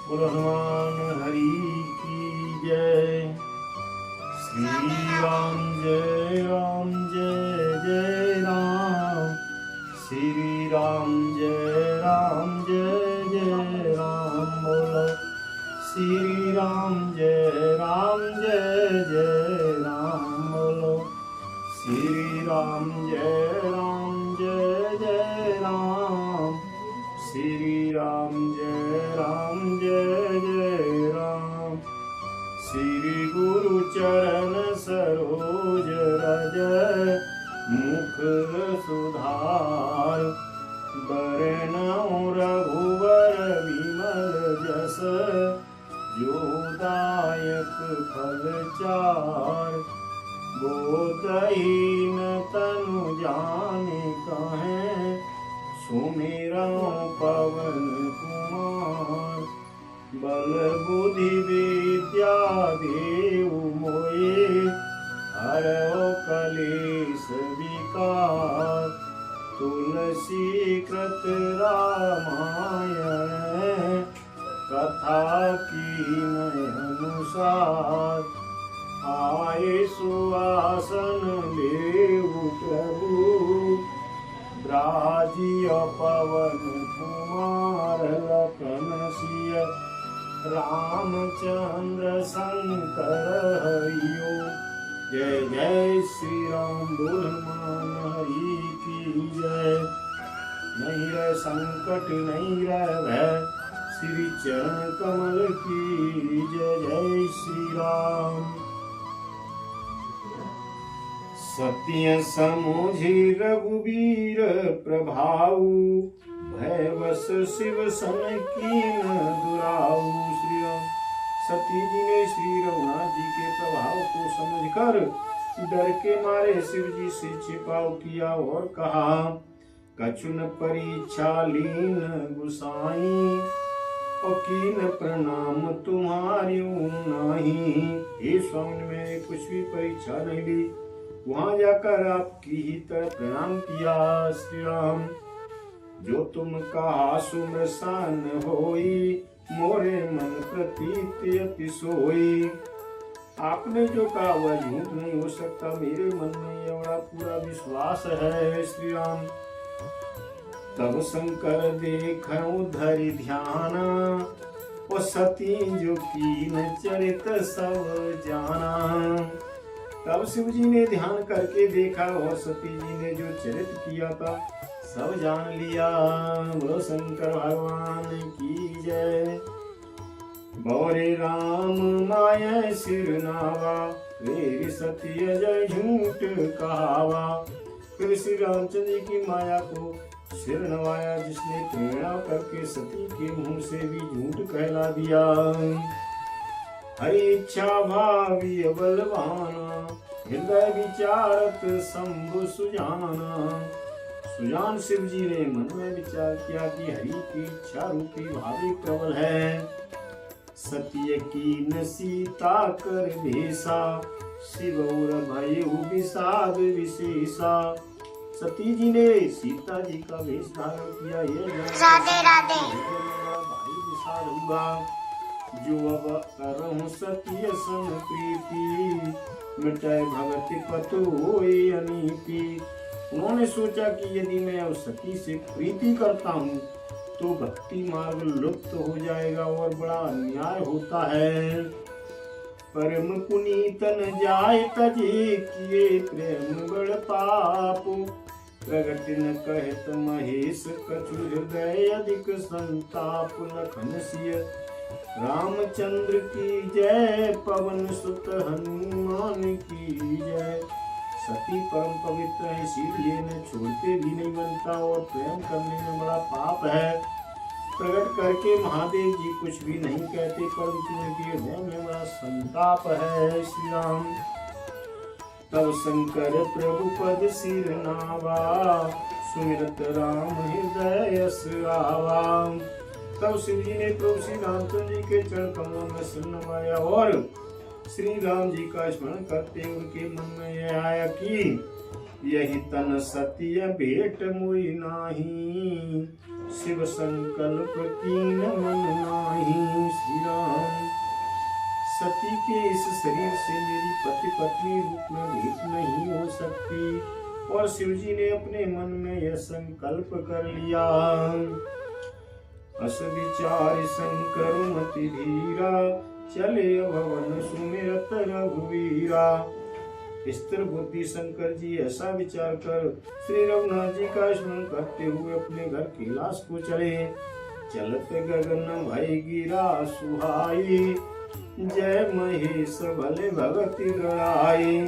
बोलो हनुमान हरि की जय। श्री राम जय राम जय जय राम। श्री राम जय जय राम। बोलो श्री राम जय जय राम। बोलो श्री राम जय जय राम। श्री राम जय जय राम। श्री गुरु चरण सरोज रज मुख सुधार। बरनउँ रघुवर विमल जस जो दायक फल चार। बोधहीन तनु जानिकहि सुमिरौं पवन कुमार। बल बुद्धि विद्या देहु मोहि हरौ कलेश विकार। तुलसी कृत रामायण कथा कीन्ह अनुसार। आये सुआसन लेहु प्रभु राजिय पवन कुमार। लखन सिय रामचंद्र संकर हरियो। जय जय श्री राम। बोल हनुमान हरि की जय। नहीं रह संकट नहीं रह भय श्री चरण कमल की जय। जय श्री राम। सत्य समुझि रघुबीर प्रभाऊ। भयवश शिव सन कीन दुराऊ। श्री राम। सती जी ने श्री रघुनाथ जी के प्रभाव को समझकर डर के मारे शिव जी से छिपाव किया और कहा कछुन परीक्षा लीन गुसाई। और कीन प्रणाम तुम्हारी नहीं। हे स्वामी मैंने कुछ भी परीक्षा नहीं ली। वहां जाकर आपकी ही तरह प्रणाम किया। श्री राम। जो तुम कहा सुमसान होई मोरे मन प्रतीत अति सोई। आपने जो कहा वह झूठ नहीं हो सकता। मेरे मन में यह बड़ा पूरा विश्वास है। श्री राम। तब शंकर देखऊं धरि ध्याना। और सती जो कीन चरित सब जाना। तब शिव जी ने ध्यान करके देखा और सती जी ने जो चरित किया था सब जान लिया। बोलो शंकर भगवान की जय। बौरे राम माय सिर नावा। फिर सती जय झूठ कहावा। फिर श्री रामचंद्र जी की माया को सिर नवाया जिसने प्रेरणा करके सती के मुंह से भी झूठ कहला दिया। हरि इच्छा भावी बलवाना। हृदय विचारत शंभु सुजाना। सुजान शिव जी ने मन में विचार किया कि हरि की इच्छा रूपी भावी प्रबल है। सत्य की सीता कर भेसा। शिव और भयउ विषाद विशेषा। सती जी ने सीता जी का वेश धारण किया। राधे राधे। भाई विषाद हुआ जो अब करहु सत्य सन प्रीति। मिटाए भगति पतु होए अनीति। उन्होंने सोचा कि यदि मैं अब सती से प्रीति करता हूँ तो भक्ति मार्ग लुप्त हो जाएगा और बड़ा अन्याय होता है। परम पुनीतन जाय तजे किए प्रेम बड़ पाप। प्रगट न कहत महेश कछु हृदय अधिक संताप। लखन सिय रामचंद्र की जय। पवन सुत हनुमान की जय। सती परम पवित्र है इसीलिए न छोड़ते भी नहीं बनता और प्रेम करने में बड़ा पाप है। प्रकट करके महादेव जी कुछ भी नहीं कहते परंतु उनके हृदय में बड़ा संताप है। श्री राम। तब शंकर प्रभु पद सिर नावा। सुमिरत राम हृदय यस आवा। तब शिव जी ने प्रभु श्री रामचंद्र जी के चरण कमलों में सिर नवाया और श्री राम जी का स्मरण करते उनके मन में यह आया कि यही तन सत्य भेट मुई नाही। शिव संकल्प कीन मन नाही। के इस शरीर से मेरी पति पत्नी रूप में भेंट नहीं हो सकती। और शिव जी ने अपने मन में यह संकल्प कर लिया। अस विचार शंकर मति धीरा, चले भवन सुमिरत रघुवीरा। स्थिर बुद्धि शंकर जी ऐसा विचार कर श्री रघुनाथ जी का स्मरण करते हुए अपने घर कैलाश को चले। चलत गगन भय गिरा सुहाई, जय महेश भले भगति दृढ़ाई।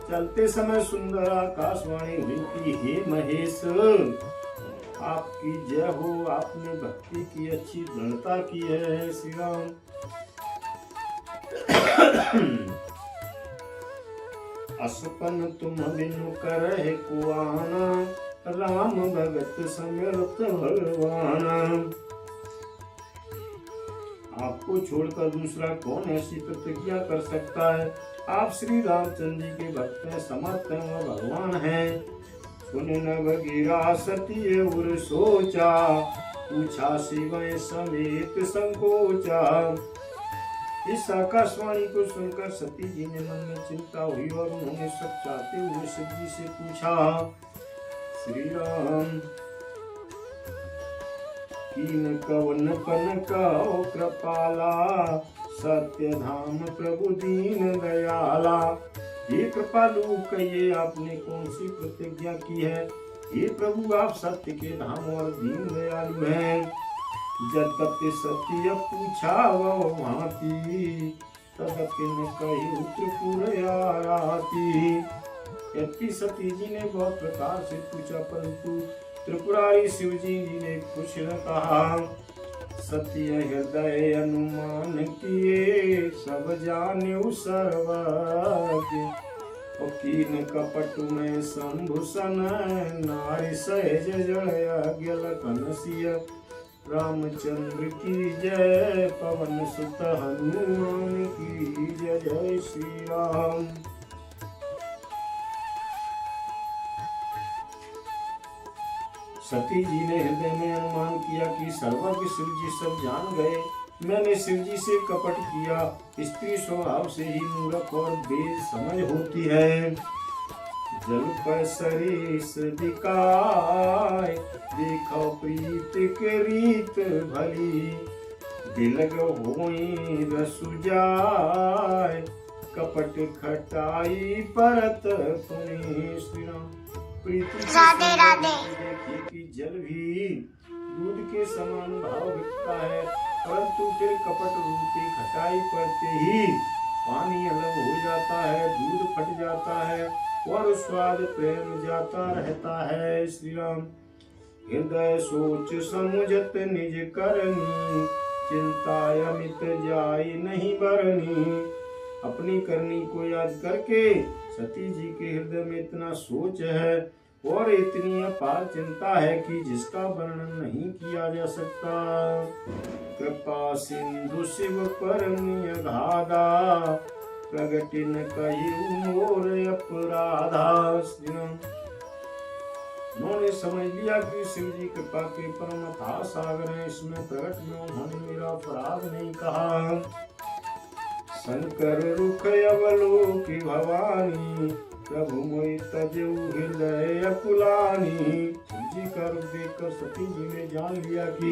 चलते समय सुंदर आकाशवाणी हुई कि हे महेश, आपकी जय हो, आपने भक्ति की अच्छी दृढ़ता की है। श्री राम। असपन तुम बिनु करहि को आना, राम भगत समर्थ भगवान। आपको छोड़कर दूसरा कौन ऐसी प्रतिज्ञा कर सकता है। आप श्री रामचंद्र जी के भक्त हैं, समर्थ हैं, वह भगवान हैं। सुन नभ गिरा सती उर सोचा, पूछा शिवय समेत संकोचा। इस आकाशवाणी को सुनकर सती जी ने मन में चिंता हुई और उन्होंने सब चाहते हुए शिव जी से पूछा। श्री राम। कीन कवन पन कहो कृपाला, सत्य धाम प्रभु दीन दयाला। हे कृपालु, कहिए आपने कौन सी प्रतिज्ञा की है। हे प्रभु, आप सत्य के धाम और दीन दयालु हैं। जदपि सत्य पूछा वो भांति, तदपि न कही त्रिपुर आराती। यद्यपि सती जी ने बहुत प्रकार से पूछा, परंतु त्रिपुरारी शिव जी ने कुछ न कहा। सत्य हृदय अनुमान किए, सब जान्यु सर्वज्ञ। कीन कपट में शंभुसन, नारी सहज जड़या लखन सिय। रामचंद्र की जय, पवन सुत हनुमान की जय। जय श्री राम। सती जी ने हृदय में अनुमान किया कि सर्वज्ञ शिव जी सब जान गए। मैंने शिव जी से कपट किया। स्त्री स्वभाव से ही मूर्ख और बेसमझ होती है। जल पर सरीस दिखाए, देखो प्रीत के रीत भली। बिलग होई रसु जाय, कपट खटाई परत पुनि। श्री राम। प्रीति राधे राधे। देखिए कि जल भी दूध के समान भाव रखता है, परंतु फिर कपट रूपी खटाई पड़ते ही पानी अलग हो जाता है, दूध फट जाता है और स्वाद प्रेम जाता रहता है। श्री राम। हृदय सोच समुझत निज करनी, चिंता अमित जाई नहीं बरनी। अपनी करनी को याद करके सती जी के हृदय में इतना सोच है और इतनी अपार चिंता है कि जिसका वर्णन नहीं किया जा सकता। कृपा सिंधु शिव परम अगाधा, प्रगति न कही मोर अपराधा। उन्होंने समझ लिया कि शिव जी कृपा के परम अथाह सागर हैं, इसमें प्रकट में उन्होंने मेरा अपराध नहीं कहा। शंकर रुख अवलोकि भवानी, प्रभु मोहि तजऊ हृदय अकुलानी। शिव जी का रूप देखकर सती जी ने जान लिया कि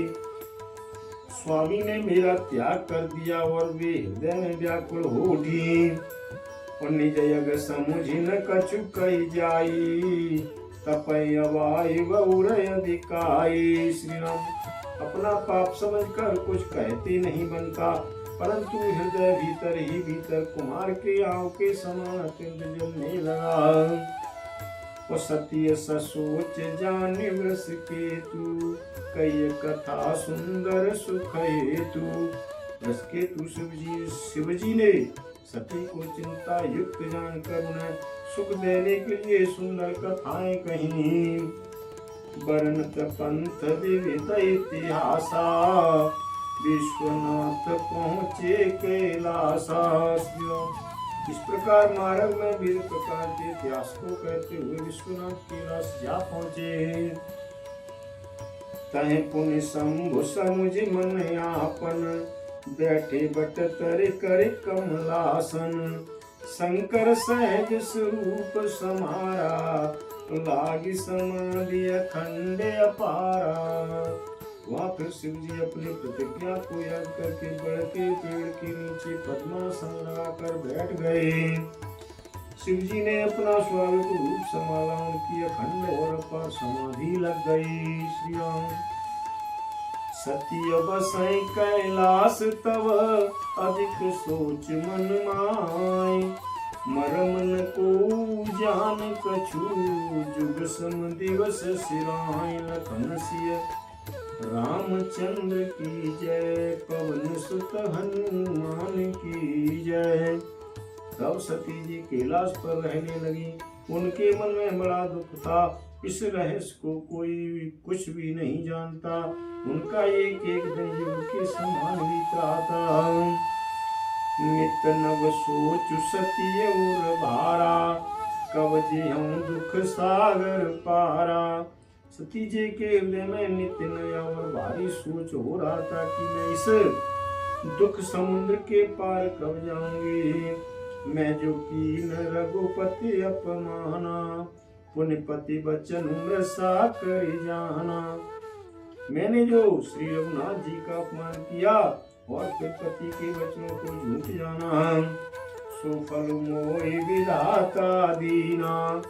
स्वामी ने मेरा त्याग कर दिया और वे हृदय में व्याकुल हो उठी। और निज यग समुझ न कछु कही जाई, तपय अवाई बहुरय दिकाई। श्री राम। अपना पाप समझकर कुछ कहते नहीं बनता, परंतु हृदय भीतर ही भीतर कुमार के आंव के समान अत्यंत जलने लगा। वो सत्य ससोच जान वृष के तू, कई कथा सुंदर सुख हेतु। वृष के तू शिव जी ने सती को चिंता युक्त जानकर उन्हें सुख देने के लिए सुंदर कथाएं कहीं। वर्णत पंथ विविध इतिहासा, विश्वनाथ पहुँचे कैलासा। इस प्रकार मार्ग में विविध प्रकार के इतिहास को कहते हुए विश्वनाथ कैलाश जा पहुँचे। तह पुण्य शंभु समुझ मन यापन, बैठे बट तर कर कमलासन, शंकर सहज स्वरूप समारा, लागी समाधि अखंड अपारा। वहां फिर शिव जी अपनी प्रतिज्ञा को याद करके बढ़ के पेड़ के नीचे पद्मासन लगाकर बैठ गए। शिव जी ने अपना स्वाभाविक रूप संभाला, उनकी अखंड और अपार समाधि लग गई। श्री राम। सत्य बसै कैलाश तव अधिक सोच मन माय, मरम न को जान कछु जुग सम दिवस सिराय। लखन सिय रामचंद्र की जय, पवन सुत हनुमान की जय। तब सती जी कैलाश पर रहने लगी। उनके मन में बड़ा दुख था। इस रहस्य को कोई कुछ भी नहीं जानता। उनका एक एक दिन युग के समान बीत रहा था। नित नव सोच सती और भारा, कब जियऊं दुख सागर पारा। सती जी के हृदय में नित्य नया और भारी सोच हो रहा था कि मैं इस दुख समुद्र के पार कब जाऊंगी। मैं जो कीन रघुपति अपमाना, पुण्यपति बचन मृषा कर जाना। मैंने जो श्री रघुनाथ जी का अपमान किया और फिर पति के वचनों को झूठ जाना, सो फल मोहि विधाता दीना,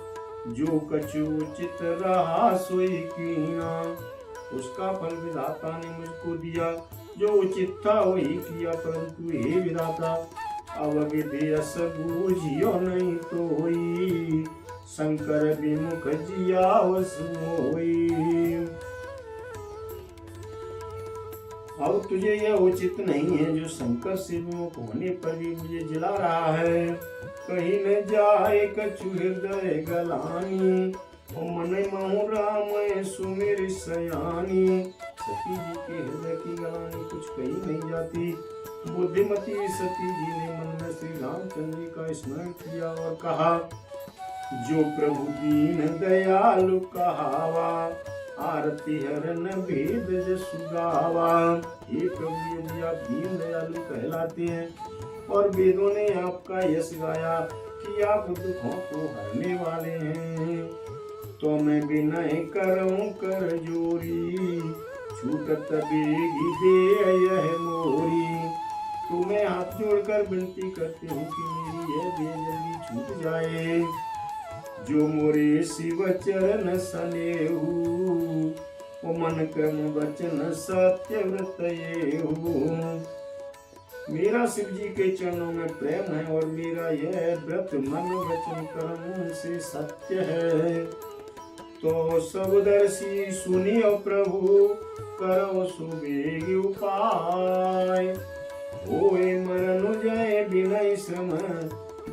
जो कछु उचित रहा सोई कीना। उसका फल विधाता ने मुझको दिया, जो उचित था वही किया। परंतु हे विधाता, अवविधि अस बूझियो नहीं तोई, शंकर विमुख जियावस मोई। अब तुझे यह उचित नहीं है जो शंकर से विमुख होने पर भी मुझे जिला रहा है। कहीं न जाए कछु हृदय गलानी, मन महु राम सुमिर सयानी। सती जी के हृदय की गलानी कुछ कहीं नहीं जाती। बुद्धिमती सती जी ने मन में श्री रामचंद्र जी का स्मरण किया और कहा, जो प्रभु दीन दयालु कहावा, आरती हरन भेद जसु गावा। ये प्रभु यदि आप दीन दयालु कहलाते हैं और वेदों ने आपका यश गाया कि आप दुखों को हरने वाले हैं, तो मैं विनय करऊं कर जोरी, छूटत बेगी दे यह मोरी। तो मैं हाथ जोड़कर विनती करती हूँ कि मेरी यह दे जल्दी छूट जाए। जो मोरे शिव चरण सनेहु, ओ मन क्रम वचन सत्य व्रत येहु। मेरा शिव जी के चरणों में प्रेम है और मेरा यह व्रत मन वचन कर्म से सत्य है। तो सब दर्शी सुनियो प्रभु, करो सुबेग उपाय। होए मरनु जय बिनय श्रम,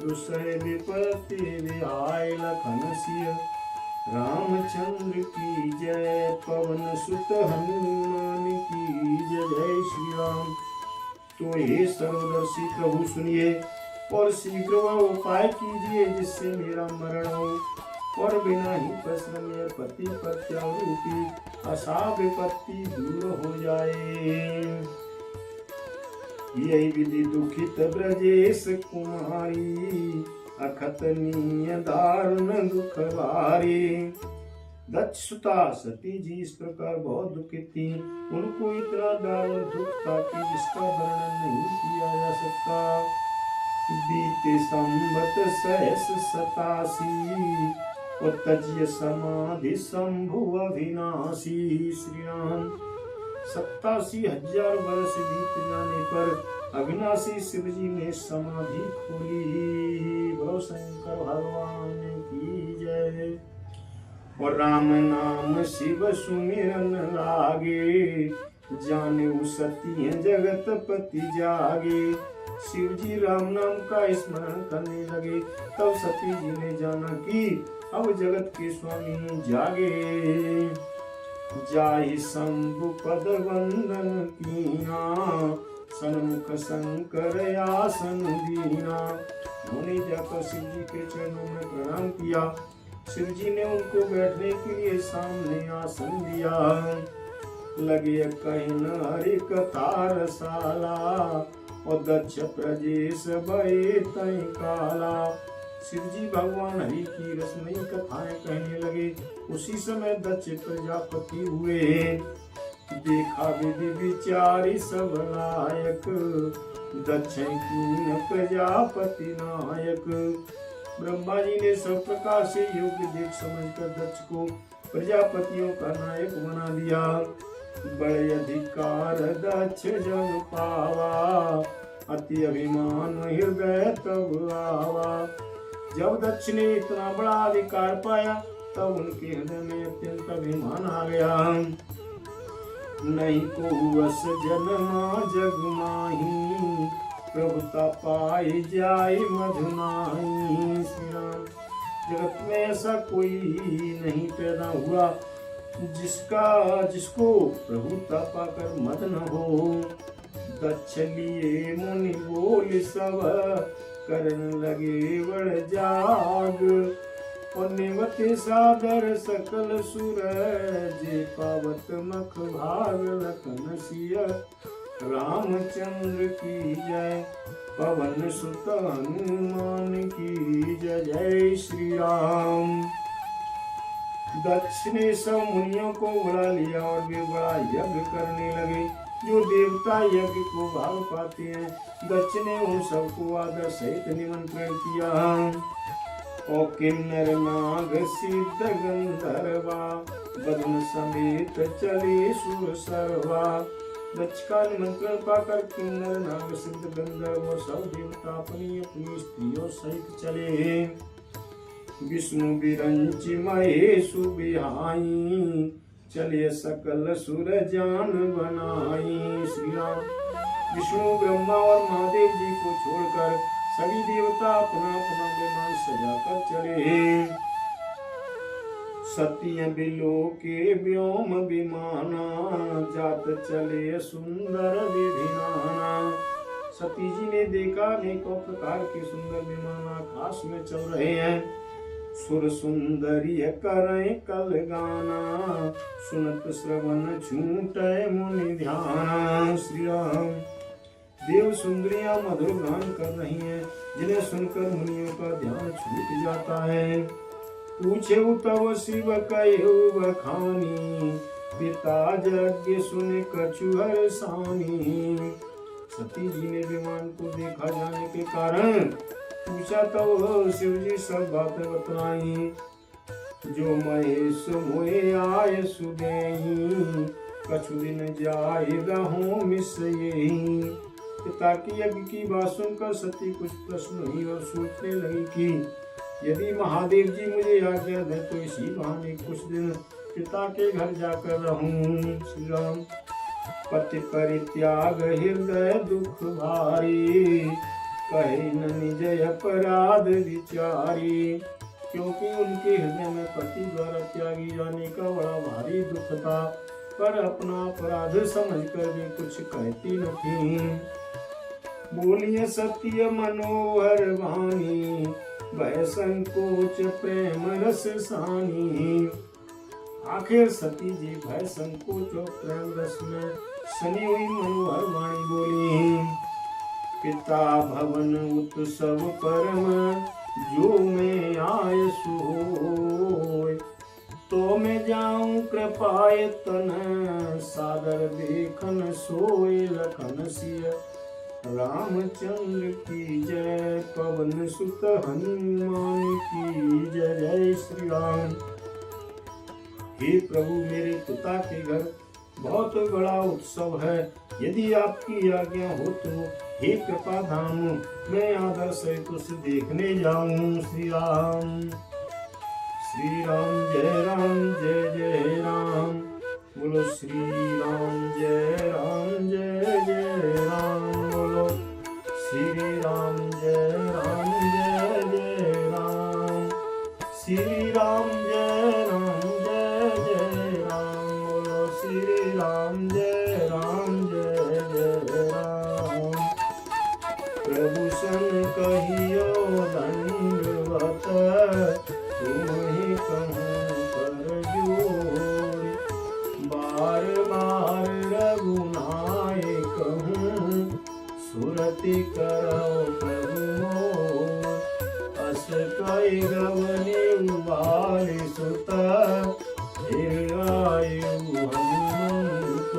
दुसह विपत्ति विहाय। लखन सिय रामचंद्र की जय, पवन सुत हनुमान की जय। जय श्री राम। तो हे सर्वदर्शी प्रभु सुनिए और शीघ्र वह उपाय कीजिए जिससे मेरा मरण हो और बिना ही परिश्रम में पति प्रत्यारूपी असा विपत्ति दूर हो जाए। यही विधि दुखित ब्रजेश कुमारी, अखतनीय दारुण दुख भारी। दक्षसुता सती जी इस प्रकार बहुत दुखित थी। उनको इतना दारुण दुख था कि जिसका वर्णन नहीं किया जा सकता। बीते संवत सहस 87, तज्य समाधि शंभु अविनाशी। श्री राम। 87,000 वर्ष बीत जाने पर अविनाशी शिव जी ने समाधि खोली। बोलो शंकर भगवान की जय। और राम नाम शिव सुमिरन लागे, जाने सती जगत पति जागे। शिव जी राम नाम का स्मरण करने लगे। तब सती जी ने जाना कि अब जगत के स्वामी जागे। जाहि शंभु पद वंदन कीना, सन्मुख शंकर आसन दीना। उन्होंने जाकर शिव जी के चरणों में प्रणाम किया। शिव जी ने उनको बैठने के लिए सामने आसन दिया। लगे कहिन हरि कथा रसाला, और दक्ष प्रजेश भये तई काला। शिव जी भगवान हरि की रसमयी कथाएं कहने लगे। उसी समय दक्ष प्रजापति हुए, देखा विधि विचारी सब लायक, दक्ष कीन प्रजापति नायक। ब्रह्मा जी ने सब प्रकार से योग्य देख समझकर दक्ष को प्रजापतियों का नायक बना दिया। बड़े अधिकार दक्ष जब पावा, अति अभिमान हृदय तब आवा। जब दक्ष ने इतना बड़ा अधिकार पाया तब उनके हृदय में अत्यंत अभिमान आ गया। नहीं को वस जन्मा जग माही, प्रभुता पाई जाय मधुनाई। श्री राम, जगत में ऐसा कोई नहीं पैदा हुआ जिसको प्रभुता पाकर मद न हो। दक्ष लिए मुनि बोल सब, करन लगे बड़ जाग। और निवते सादर सकल सुर, जे पावत मख भाग लखन सिय। रामचंद्र की जय, पवन सुत हनुमान की जय। जय श्री राम। दक्ष ने सब मुनियों को बुला लिया और वे बड़ा यज्ञ करने लगे। जो देवता यज्ञ को भाग पाते हैं, दक्ष ने उन सबको आदर सहित निमंत्रण किया। ओ किन्नर नाग सिद्ध गंधर्वा, बदन समेत चले सुर सर्वा। दक्ष का निमंत्रण पाकर किन्नर नाग सिद्ध गंधर्व और सब देवता अपनी अपनी स्त्रियों सहित चले। विष्णु विरंच महेशु बिहाई, चले सकल सुर जान बनाई। श्री राम, विष्णु ब्रह्मा और महादेव जी को छोड़कर सभी देवता अपना अपना विमान सजाकर चले। सत्य बिलो के व्योम विमाना, जात चले सुंदर विधिनाना। सती जी ने देखा अनेकों प्रकार के सुंदर विमान आकाश में चल रहे हैं। सुर सुंदरी करें कल गाना, सुनत श्रवण छूटे मुनि ध्याना। श्री राम, देव सुंदरियां मधुर गान कर रही हैं, जिन्हें सुनकर मुनियों का ध्यान छूट जाता है। पूछे तब शिव कहो बखानी, पिता यज्ञ सुन कछु हर्षानी। सती जी ने विमान को देखा जाने के कारण पूछा तो शिव जी सब बातें बतलाई। जो महेश मोए आय सुदेही, कछु दिन जाय रहूं मिस यही। पिता की यज्ञ की बात सुनकर सती कुछ प्रश्न हुई और सोचने लगी कि यदि महादेव जी मुझे आज्ञा दे तो इसी बहाने कुछ दिन पिता के घर जाकर रहूं। श्री राम, पति परित्याग हृदय दुख भारी, कहे न निज अपराध विचारी। क्योंकि उनके हृदय में पति द्वारा त्यागी जाने का बड़ा भारी दुख था, पर अपना अपराध समझकर वे कुछ कहती न थी। बोलिए सत्य मनोहर वाणी, भय संकोच प्रेम रस सानी। आखिर सती जी भय संकोच और प्रेम रस में सनी हुई मनोहर वाणी बोली। पिता भवन उत्सव परम, जो मैं आय सोय। तो मैं जाऊं कृपाय तन, सादर देखन सोय लखन सिय। रामचंद्र की जय, पवन सुत हनुमान की जय। जय श्री राम। हे प्रभु, मेरे पिता के घर बहुत बड़ा उत्सव है। यदि आपकी आज्ञा हो तो हे कृपा धाम, मैं आदर सहित उसे देखने जाऊं। श्री राम। श्री राम जय राम जय जय राम। बोलो श्री राम जय जय राम। बोलो श्री राम जय जय राम। श्री राम जय जय राम। बोलो श्री राम जय जय राम। प्रभु सन कहियो दंडवत, तुम्हें कहूँ कर जोड़। बार बार सुरति करो प्रभु मोर। अस कई गवने उबाले सुता, फिर आयु हनुमंत।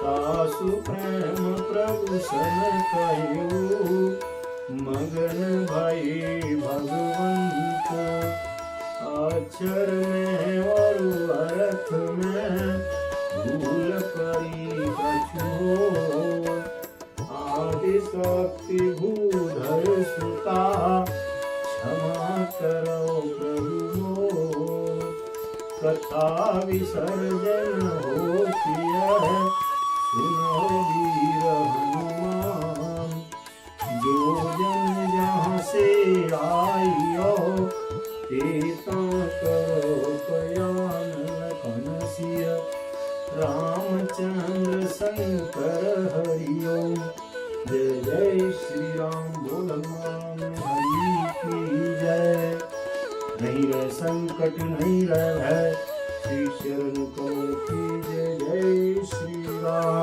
तासु प्रेम प्रभु सन कयु, मगन भई भगवंत। अक्षर में और अर्थ में भूल करी कछु, आदि शक्ति भूधर सुता, क्षमा करो प्रभु मोर। कथा विसर्जन होती है, सुनो वीर हनुमान। जो जन जहाँ से आइयो, तेता करो कयान लखन सिय। रामचंद्र शंकर हरिओम। जय जय श्री राम। बोल हनुमान हरि की जय। नहीं रह संकट नहीं रह भय, श्री शरण कमल की जय। जय श्री राम।